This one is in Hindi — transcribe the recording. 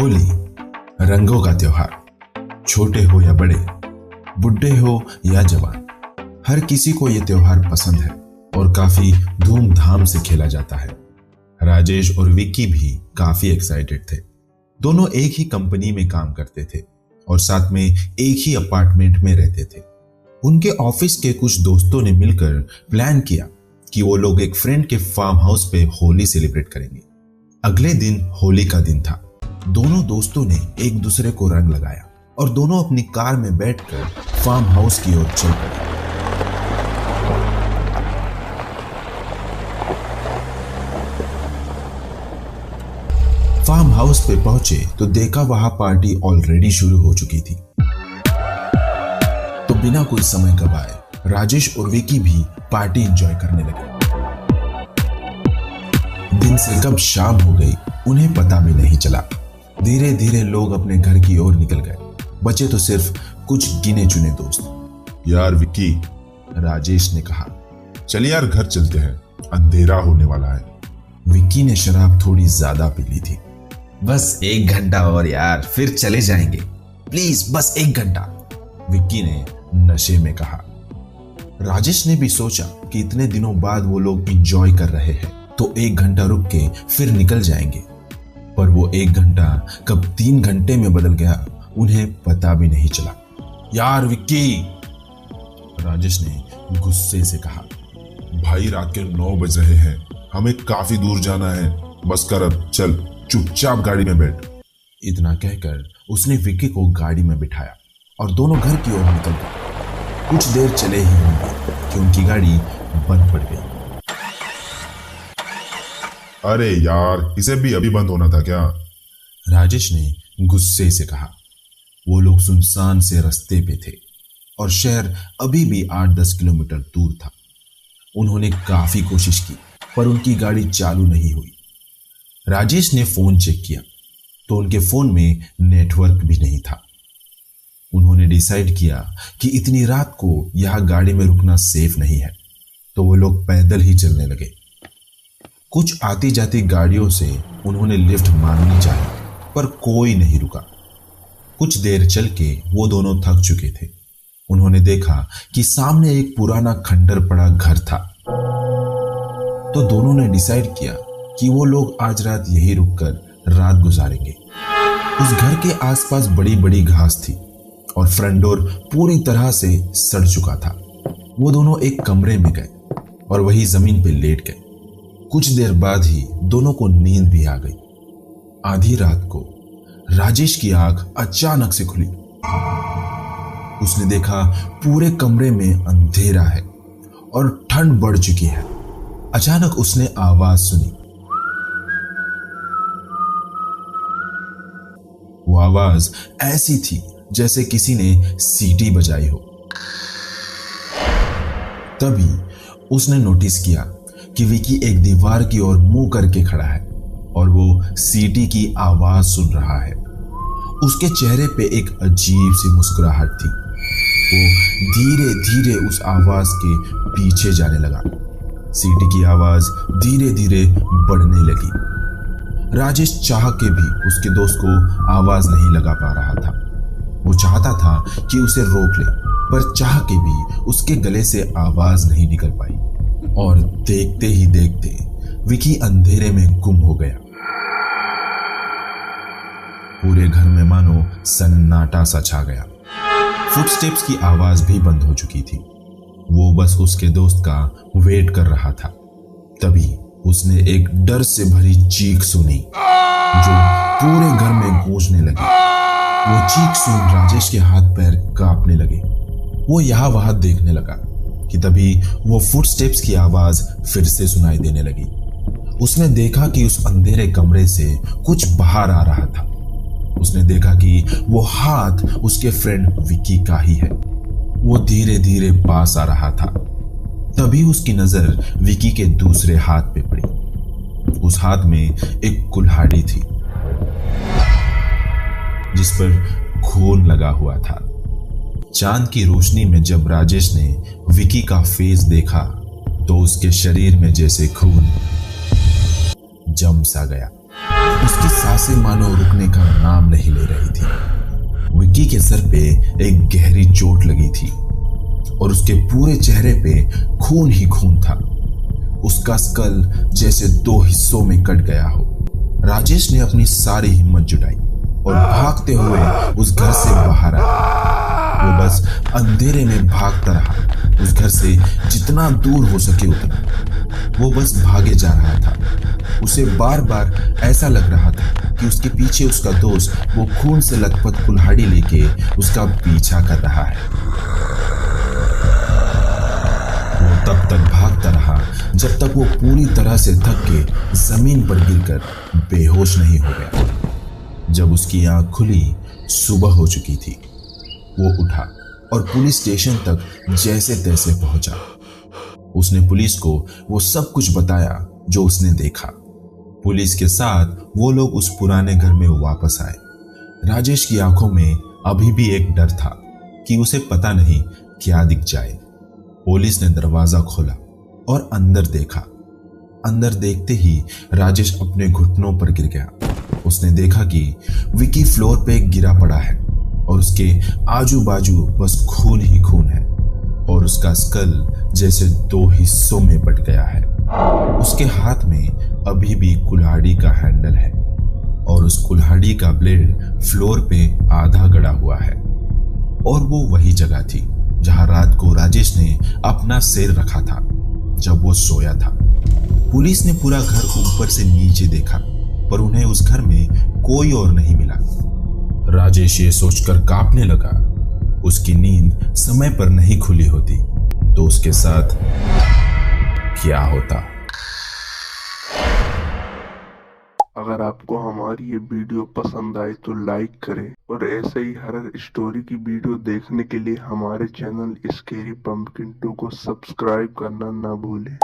होली रंगों का त्योहार। छोटे हो या बड़े, बुढ़े हो या जवान, हर किसी को यह त्योहार पसंद है और काफी धूमधाम से खेला जाता है। राजेश और विक्की भी काफी एक्साइटेड थे। दोनों एक ही कंपनी में काम करते थे और साथ में एक ही अपार्टमेंट में रहते थे। उनके ऑफिस के कुछ दोस्तों ने मिलकर प्लान किया कि वो लोग एक फ्रेंड के फार्म हाउस पे होली सेलिब्रेट करेंगे। अगले दिन होली का दिन था। दोनों दोस्तों ने एक दूसरे को रंग लगाया और दोनों अपनी कार में बैठकर फार्म हाउस की ओर चल पड़े। फार्म हाउस पे पहुंचे तो देखा वहां पार्टी ऑलरेडी शुरू हो चुकी थी। तो बिना कोई समय गवाए राजेश और विकी भी पार्टी एंजॉय करने लगे। दिन से कब शाम हो गई उन्हें पता भी नहीं चला। धीरे धीरे लोग अपने घर की ओर निकल गए। बचे तो सिर्फ कुछ गिने चुने दोस्त। यार विक्की, राजेश ने कहा, चल यार घर चलते हैं, अंधेरा होने वाला है। विक्की ने शराब थोड़ी ज्यादा पी ली थी। बस 1 घंटा और यार, फिर चले जाएंगे, प्लीज बस 1 घंटा, विक्की ने नशे में कहा। राजेश ने भी सोचा कि इतने दिनों बाद वो लोग एंजॉय कर रहे हैं तो 1 घंटा रुक के फिर निकल जाएंगे। पर वो 1 घंटा कब 3 घंटे में बदल गया उन्हें पता भी नहीं चला। यार विक्की, राजेश ने गुस्से से कहा, भाई रात के 9 बज रहे हैं, हमें काफी दूर जाना है, बस कर अब, चल चुपचाप गाड़ी में बैठ। इतना कहकर उसने विक्की को गाड़ी में बिठाया और दोनों घर की ओर निकल गए। कुछ देर चले ही होंगे कि उनकी गाड़ी बंद पड़ गई। अरे यार, इसे भी अभी बंद होना था क्या? राजेश ने गुस्से से कहा। वो लोग सुनसान से रास्ते पे थे और शहर अभी भी 8-10 किलोमीटर दूर था। उन्होंने काफी कोशिश की पर उनकी गाड़ी चालू नहीं हुई। राजेश ने फोन चेक किया तो उनके फोन में नेटवर्क भी नहीं था। उन्होंने डिसाइड किया कि इतनी रात को यहां गाड़ी में रुकना सेफ नहीं है, तो वो लोग पैदल ही चलने लगे। कुछ आती जाती गाड़ियों से उन्होंने लिफ्ट मांगनी चाहिए पर कोई नहीं रुका। कुछ देर चल के वो दोनों थक चुके थे। उन्होंने देखा कि सामने एक पुराना खंडर पड़ा घर था, तो दोनों ने डिसाइड किया कि वो लोग आज रात यहीं रुककर रात गुजारेंगे। उस घर के आसपास बड़ी बड़ी घास थी और फ्रंट डोर पूरी तरह से सड़ चुका था। वो दोनों एक कमरे में गए और वही जमीन पे लेट गए। कुछ देर बाद ही दोनों को नींद भी आ गई। आधी रात को राजेश की आंख अचानक से खुली। उसने देखा पूरे कमरे में अंधेरा है और ठंड बढ़ चुकी है। अचानक उसने आवाज सुनी। वो आवाज ऐसी थी जैसे किसी ने सीटी बजाई हो। तभी उसने नोटिस किया कि विकी एक दीवार की ओर मुंह करके खड़ा है और वो सीटी की आवाज सुन रहा है। उसके चेहरे पे एक अजीब सी मुस्कुराहट थी। वो धीरे धीरे उस आवाज के पीछे जाने लगा। सीटी की आवाज धीरे धीरे बढ़ने लगी। राजेश चाह के भी उसके दोस्त को आवाज नहीं लगा पा रहा था। वो चाहता था कि उसे रोक ले, पर चाह के भी उसके गले से आवाज नहीं निकल पाई और देखते ही देखते विकी अंधेरे में गुम हो गया। पूरे घर में मानो सन्नाटा सा छा गया। फुटस्टेप्स की आवाज भी बंद हो चुकी थी। वो बस उसके दोस्त का वेट कर रहा था। तभी उसने एक डर से भरी चीख सुनी जो पूरे घर में गूंजने लगी। वो चीख सुन राजेश के हाथ पैर कांपने लगे। वो यहाँ वहां देखने लगा कि तभी वो फुटस्टेप्स की आवाज फिर से सुनाई देने लगी। उसने देखा कि उस अंधेरे कमरे से कुछ बाहर आ रहा था। उसने देखा कि वो हाथ उसके फ्रेंड विकी का ही है। वो धीरे धीरे पास आ रहा था। तभी उसकी नजर विकी के दूसरे हाथ पे पड़ी। उस हाथ में एक कुल्हाड़ी थी जिस पर खून लगा हुआ था। चांद की रोशनी में जब राजेश ने विकी का फेस देखा तो उसके शरीर में जैसे खून जम सा गया। उसकी सांसें मानो रुकने का नाम नहीं ले रही थी। विक्की के सर पे एक गहरी चोट लगी थी और उसके पूरे चेहरे पे खून ही खून था। उसका स्कल जैसे दो हिस्सों में कट गया हो। राजेश ने अपनी सारी हिम्मत जुटाई और भागते हुए उस घर से बाहर आया। वो बस अंधेरे में भागता रहा, उस घर से जितना दूर हो सके उतना। वो बस भागे जा रहा था। उसे बार बार ऐसा लग रहा था कि उसके पीछे उसका दोस्त वो खून से लथपथ कुल्हाड़ी लेके उसका पीछा कर रहा है। वो तब तक भागता रहा जब तक वो पूरी तरह से थक के जमीन पर गिरकर बेहोश नहीं हो गया। जब उसकी आंख खुली, सुबह हो चुकी थी। वो उठा और पुलिस स्टेशन तक जैसे तैसे पहुंचा। उसने पुलिस को वो सब कुछ बताया जो उसने देखा। पुलिस के साथ वो लोग उस पुराने घर में वापस आए। राजेश की आंखों में अभी भी एक डर था कि उसे पता नहीं क्या दिख जाए। पुलिस ने दरवाजा खोला और अंदर देखा। अंदर देखते ही राजेश अपने घुटनों पर गिर गया। उसने देखा कि विकी फ्लोर पे गिरा पड़ा है और उसके आजू बाजू बस खून ही खून है और उसका स्कल जैसे दो हिस्सों में बट गया है। उसके हाथ में अभी भी कुल्हाड़ी का हैंडल है और उस कुल्हाड़ी का ब्लेड फ्लोर पे आधा गड़ा हुआ है। और वो वही जगह थी जहां रात को राजेश ने अपना सिर रखा था जब वो सोया था। पुलिस ने पूरा घर ऊपर से नीचे देखा पर उन्हें उस घर में कोई और नहीं मिला। राजेश ये सोचकर कांपने लगा, उसकी नींद समय पर नहीं खुली होती तो उसके साथ क्या होता। अगर आपको हमारी ये वीडियो पसंद आए तो लाइक करें और ऐसे ही हर स्टोरी की वीडियो देखने के लिए हमारे चैनल स्केरी पंपकिन 2 को सब्सक्राइब करना ना भूलें।